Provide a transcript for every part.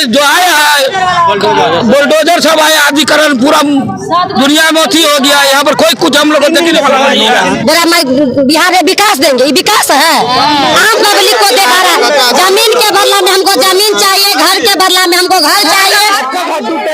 जो आया है बुलडोजर सब आया, अधिकरण पूरा दुनिया में अथी हो गया। यहाँ पर कोई कुछ हम लोग को देखने वाला नहीं है। बिहार में विकास देंगे, ये विकास है? आम पब्लिक को देखा रहा है। जमीन के बदला में हमको जमीन चाहिए, घर के बदला में हमको घर चाहिए।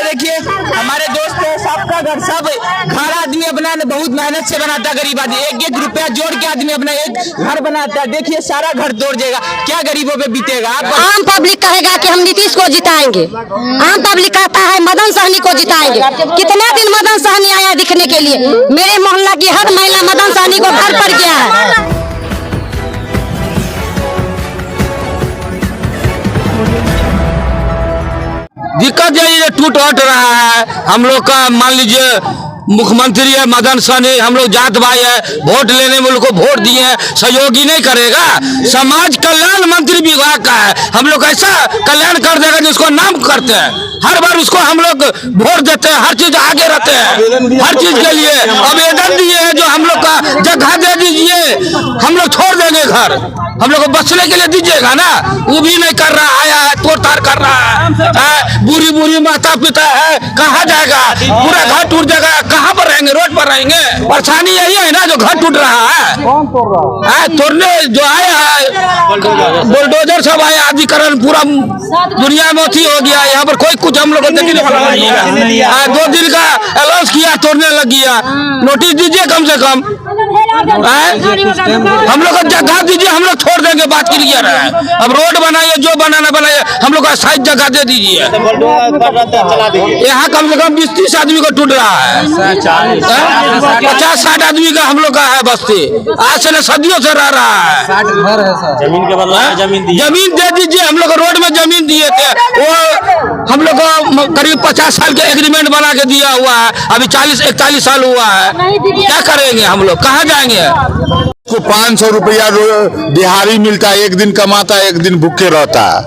देखिए हमारे दोस्त है, सबका घर सब घर आदमी अपना बहुत मेहनत से बनाता, गरीब आदमी एक एक रुपया जोड़ के आदमी अपना एक घर बनाता है। देखिए सारा घर तोड़ जाएगा, क्या गरीबों पे बीतेगा। आम पब्लिक कहेगा कि हम नीतीश को जिताएंगे, आम पब्लिक कहता है मदन सहनी को जिताएंगे। कितना दिन मदन सहनी आया दिखने के लिए? मेरे मोहल्ला की हर महिला मदन सहनी को घर पर गया है। दिक्कत ये टूट हट रहा है हम लोग का। मान लीजिए मुख्यमंत्री है मदन सहनी, हम लोग जात भाई है, वोट लेने में उनको वोट दिए हैं, सहयोगी नहीं करेगा। समाज कल्याण मंत्री विभाग का है, हम लोग ऐसा कल्याण कर देगा जिसको नाम करते हैं। हर बार उसको हम लोग वोट देते हैं, हर चीज आगे रहते हैं, हर चीज के लिए आवेदन दिए हैं। जो हम लोग का जगह दे दीजिए, हम लोग छोड़ देंगे घर, हम लोग को बचने के लिए दीजिएगा ना, वो भी नहीं कर रहा। आया है तोड़ ताड़ कर रहा है, बुरी बुरी माता पिता है, कहाँ जाएगा? पूरा घर टूट जाएगा, कहाँ पर रहेंगे? रोड पर रहेंगे। परेशानी यही है ना, जो घर टूट रहा है। कौन तोड़ रहा है? तोड़ने जो आया है बुलडोजर सब आया, अधिकरण पूरा दुनिया में अथी हो गया। यहाँ पर कोई कुछ हम लोग को देखने वाला नहीं है। 2 दिन का अलाउंस किया, तोड़ने लग गया। नोटिस दीजिए कम से कम, हम लोग को जगह दीजिए, हम लोग छोड़ देंगे, बात क्लियर है। अब रोड बनाइए, जो बनाना बनाइए, हम लोग को साइड जगह दे दीजिए। यहाँ कम से कम 20-30 आदमी को टूट रहा है, 50-60 आदमी का हम लोग का है बस्ती। आज से सदियों से रह रहा है। जमीन के बदला जमीन दे दीजिए, हम लोग रोड में जमीन दिए थे, वो हम लोग को करीब 50 साल के एग्रीमेंट बना के दिया हुआ है। अभी 40-41 साल हुआ है, क्या करेंगे हम लोग? कहाँ जाएंगे? को 500 रुपया दिहाड़ी मिलता है, एक दिन कमाता है, एक दिन भूखे रहता है।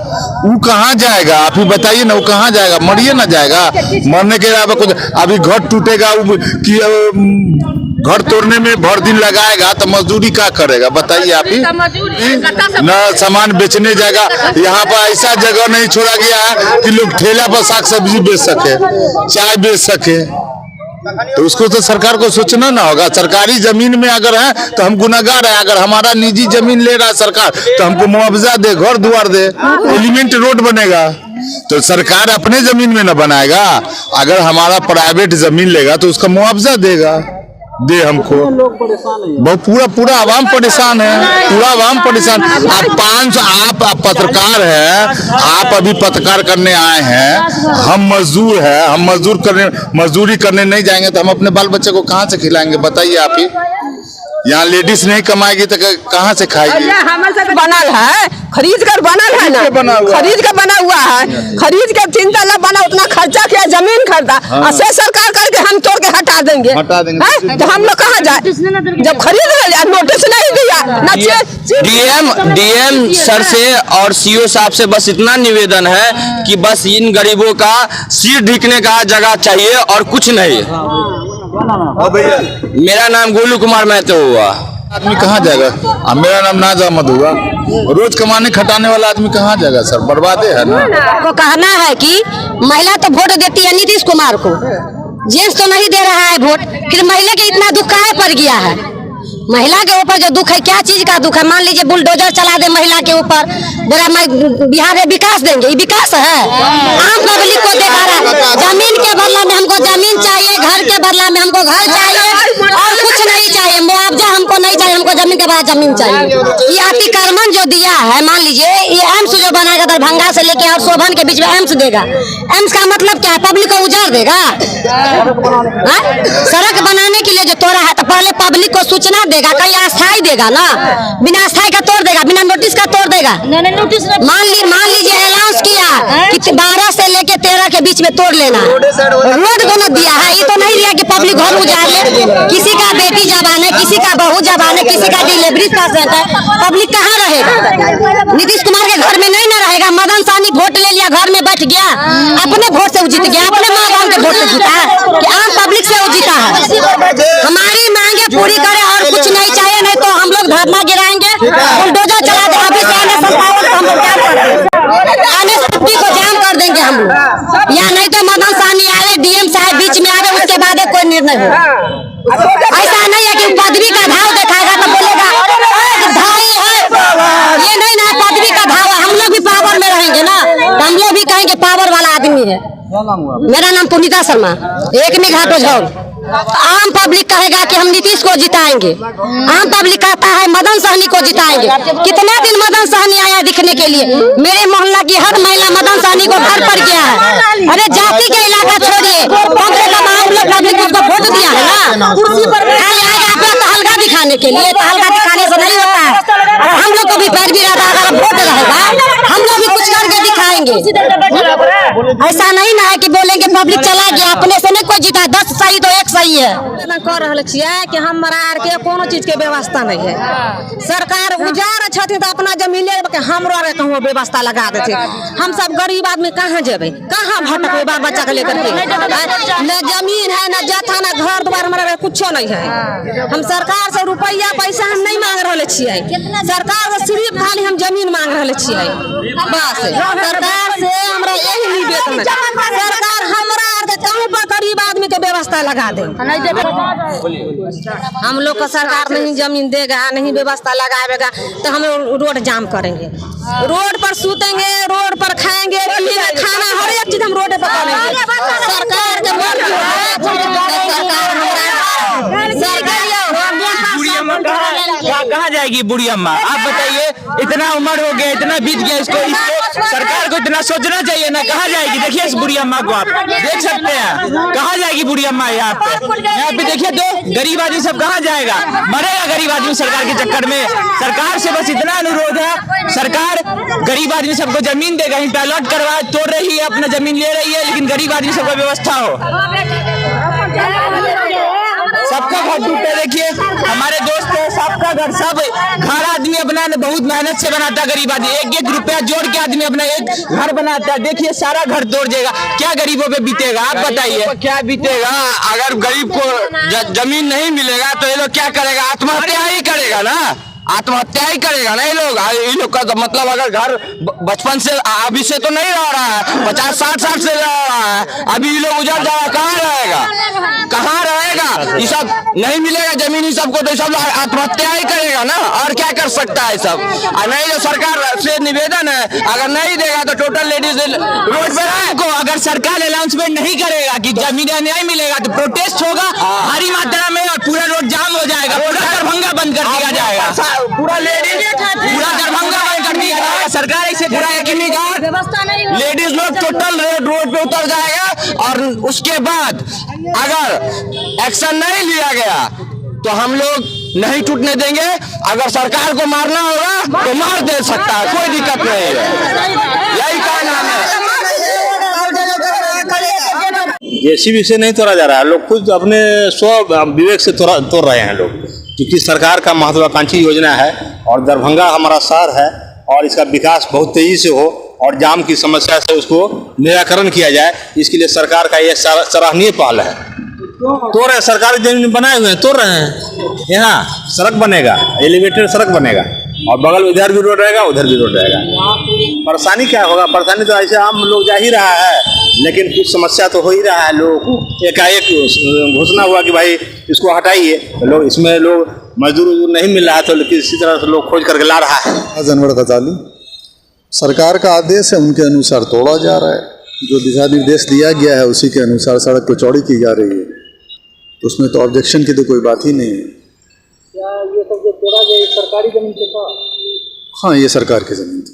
वो कहाँ जाएगा? आप ही बताइए ना, वो कहाँ जाएगा? मरिए ना जाएगा। मरने के अलावा कुछ अभी घर टूटेगा कि घर तोड़ने में भर दिन लगाएगा तो मजदूरी क्या करेगा? बताइए आप ही न सामान बेचने जाएगा। यहाँ पर ऐसा जगह नहीं छोड़ा गया है कि लोग ठेला पर साग सब्जी बेच सके, चाय बेच सके। तो उसको तो सरकार को सोचना ना होगा। सरकारी जमीन में अगर है तो हम गुनाहगार है। अगर हमारा निजी जमीन ले रहा है सरकार तो हमको मुआवजा दे, घर द्वार दे, एलिमेंट रोड बनेगा। तो सरकार अपने जमीन में ना बनाएगा, अगर हमारा प्राइवेट जमीन लेगा तो उसका मुआवजा देगा, दे हमको। बहुत पूरा आवाम परेशान है, पूरा आवाम परेशान। आप 500 आप पत्रकार हैं, आप अभी पत्रकार करने आए हैं, हम मजदूर हैं, हम मजदूरी करने नहीं जाएंगे तो हम अपने बाल बच्चे को कहाँ से खिलाएंगे? बताइए आप ही। यहाँ लेडीज नहीं कमाएगी तो कहाँ से खाएगी? हमारे बनल है, खरीद कर बनल है ना, खरीद कर बना हुआ है, खरीद के 3 तला बना, उतना खर्चा किया, जमीन खरीदा। से सरकार करके हम तोड़ के हटा देंगे तो हम लोग कहाँ जाए? जब खरीद लिया, नोटिस नहीं दिया। डीएम सर से और सीओ साहब से बस इतना निवेदन है कि बस इन गरीबों का सिर ढकने का जगह चाहिए और कुछ नहीं। मेरा नाम गोलू कुमार महतो हुआ। आदमी कहाँ जाएगा? मेरा नाम नाज अहमद हुआ। रोज कमाने खटाने वाला आदमी कहाँ जाएगा सर? बर्बादे है ना। को कहना है कि महिला तो वोट देती है नीतीश कुमार को, जेंट्स तो नहीं दे रहा है वोट। फिर महिला के इतना दुख काहे पड़ गया है? महिला के ऊपर जो दुख है, क्या चीज का दुख है? मान लीजिए बुलडोजर चला दे महिला के ऊपर, बोला मैं बिहार में विकास देंगे, ये विकास है? आम पब्लिक को देखा रहा है। जमीन के बदला में हमको जमीन चाहिए, घर के बदला में हमको घर चाहिए, और कुछ नहीं चाहिए। मुआवजा हमको नहीं चाहिए, हमको जमीन के बदला जमीन चाहिए। ये अतिक्रमण जो दिया है, मान लीजिए ये एम्स जो बनाएगा दरभंगा से लेके और शोभन के बीच में एम्स देगा, एम्स का मतलब क्या है? पब्लिक को उजाड़ देगा? सड़क बनाने के लिए जो तोड़ा है तो पहले पब्लिक को सूचना देगा, कहीं अस्थायी देगा ना, बिना अस्थायी का तोड़ देगा, बिना नोटिस का तोड़ देगा। मान लीजिए अलाउंस किया कि 12 से लेके 13 के बीच में तोड़ लेना, रोड दोनों दिया है। ये तो नहीं दिया कि पब्लिक घर उजाड़ ले। किसी का बेटी जवान है, किसी का बहू जवान है, किसी का डिलीवरी पेशेंट है, पब्लिक कहाँ रहेगा? नीतीश कुमार के घर में नहीं ना रहेगा। मदन सहनी वोट ले लिया, घर में बैठ गया, अपने वोट से जीत गया, अपने माँ बाप के वोट से जीता है कि आम पब्लिक से वो जीता है? हमारी मांगे पूरी करे और कुछ नहीं चाहिए, नहीं तो हम लोग धरना गिराएंगे, बुलडोजर चला दे। अभी से आने को जाम कर देंगे हम। नहीं हो। ऐसा नहीं है कि पदवी का भाव दिखाएगा तो बोलेगा धाई है, ये नहीं ना पदवी का भाव है। हम लोग भी पावर में रहेंगे ना, तो हम लोग भी कहेंगे पावर वाला आदमी है। मेरा नाम पुनीता शर्मा, एक में घाटो झौल। आम पब्लिक कहेगा कि हम नीतीश को जिताएंगे, आम पब्लिक कहता है मदन सहनी को जिताएंगे। कितने दिन मदन सहनी आया दिखने के लिए? मेरे मोहल्ला की हर महिला मदन सहनी को घर पर गया है। अरे जाति के इलाका छोड़िए, कम से कम आम लोग पब्लिक को उसको वोट दिया है ना। कुर्सी पर हल्का दिखाने के लिए, तो हल्का दिखाने से नहीं होता है। और हम लोग को भी पैर भी रहता है, अगर वोट रहेगा हम लोग भी कुछ करके दिखाएंगे। ऐसा नहीं ना है कि बोलेंगे पब्लिक चला गया, अपने से नहीं कोई जीता। 10 सही तो 1 सही है। कर रहे छियै कि हमरा आर के कोनो चीज के व्यवस्था नहीं है। सरकार उजार छथिन तो अपना जमीन ले के हमरो आर कहूँ व्यवस्था लगा देते। हम सब गरीब आदमी कहाँ जेबे, कहाँ भटकबे बाल बच्चा के लेकर के? न जमीन है, न जथा, न घर द्वार, हमारा कुछो नहीं है। हम सरकार से रुपया पैसा हम नहीं मांग रहे छियै, सरकार से सिर्फ खाली हम जमीन मांग रहे छियै बस। सरकार से हमरा यही निवेदन है, सरकार हमरा आर के कहूँ पर गरीब आदमी के व्यवस्था लगा दे। हम लोग को सरकार नहीं जमीन देगा, नहीं व्यवस्था लगाएगा तो हम रोड जाम करेंगे, रोड पर सूतेंगे, रोड पर खाएंगे, खाना हर एक चीज हम रोड पर करेंगे। सरकार के कहाँ जाएगी बुढ़ी अम्मा? आप बताइए, इतना उम्र हो गया, इतना बीत गया, इसको सरकार को इतना सोचना चाहिए ना। कहाँ जाएगी? देखिए इस बुढ़ी अम्मा को, आप देख सकते हैं कहाँ जाएगी बुढ़ी अम्मा। यहाँ पे देखिए तो गरीब आदमी सब कहाँ जाएगा, मरेगा गरीब आदमी सरकार के चक्कर में। सरकार से बस इतना अनुरोध है, सरकार गरीब आदमी सबको जमीन देगा, इंटा अलॉट करवा, तोड़ रही है, अपना जमीन ले रही है, लेकिन गरीब आदमी सबका व्यवस्था हो। सबका घर टूटे। देखिए हमारे दोस्त है, सबका घर, सब घर आदमी अपना बहुत मेहनत से बनाता, गरीब आदमी 1-1 रुपया जोड़ के आदमी अपना एक घर बनाता है। देखिए सारा घर तोड़ जाएगा, क्या गरीबों पे बीतेगा? आप बताइए क्या बीतेगा? अगर गरीब को जमीन नहीं मिलेगा तो ये लोग क्या करेगा? आत्महत्या ही करेगा ना, आत्महत्या ही करेगा ना ये लोग का। तो मतलब अगर घर बचपन से अभी से तो नहीं रह रहा है, 50-60 साल से रह रहा है, अभी ये लोग उजड़ जाएगा, कहाँ रहेगा? कहाँ रहेगा? ये सब नहीं मिलेगा जमीन ही सबको, तो सब आत्महत्या ही करेगा ना, और क्या कर सकता है सब? और नहीं, जो सरकार से निवेदन है, अगर नहीं देगा तो टोटल लेडीज रोड पर है को। अगर सरकार अनाउंसमेंट नहीं करेगा कि जमीन नहीं मिलेगा तो प्रोटेस्ट होगा भारी मात्रा में, और पूरा रोड जाम हो जाएगा, पूरा दरभंगा बंद कर दिया जाएगा, पूरा दरभंगा बंद कर दिया जाएगा। सरकार इसे पूरा यकीनी कहा, लेडीज लोग टोटल रोड पे उतर जाएगा। और उसके बाद अगर एक्शन नहीं लिया गया तो हम लोग नहीं टूटने देंगे। अगर सरकार को मारना होगा तो मार दे सकता है, कोई दिक्कत नहीं है। यही कहना है। जेसीबी से नहीं तोड़ा जा रहा है, लोग खुद अपने स्व विवेक से तोड़ रहे हैं लोग, क्योंकि सरकार का महत्वाकांक्षी योजना है और दरभंगा हमारा शहर है और इसका विकास बहुत तेजी से हो और जाम की समस्या से उसको निराकरण किया जाए, इसके लिए सरकार का यह सराहनीय पहल है। तोड़ रहे, सरकारी जमीन बनाए हुए हैं, तोड़ रहे हैं। यहाँ सड़क बनेगा, एलिवेटेड सड़क बनेगा और बगल में इधर भी रोड रहेगा, उधर भी रोड रहेगा। परेशानी क्या होगा? परेशानी तो ऐसे आम लोग जा ही रहा है, लेकिन कुछ समस्या तो हो ही रहा है। लोगों को एकाएक घोषणा हुआ कि भाई इसको हटाइए, लोग इसमें लोग मजदूर नहीं मिल रहा है, तो किसी तरह से लोग खोज करके ला रहा है। जनवर गजाली, सरकार का आदेश है, उनके अनुसार तोड़ा जा रहा है। जो दिशा निर्देश दिया गया है उसी के अनुसार सड़क को चौड़ी की जा रही है, तो उसमें तो ऑब्जेक्शन की तो कोई बात ही नहीं है। क्या ये सब जो तोड़ा गया सरकारी जमीन के था? हाँ, ये सरकार की जमीन थी।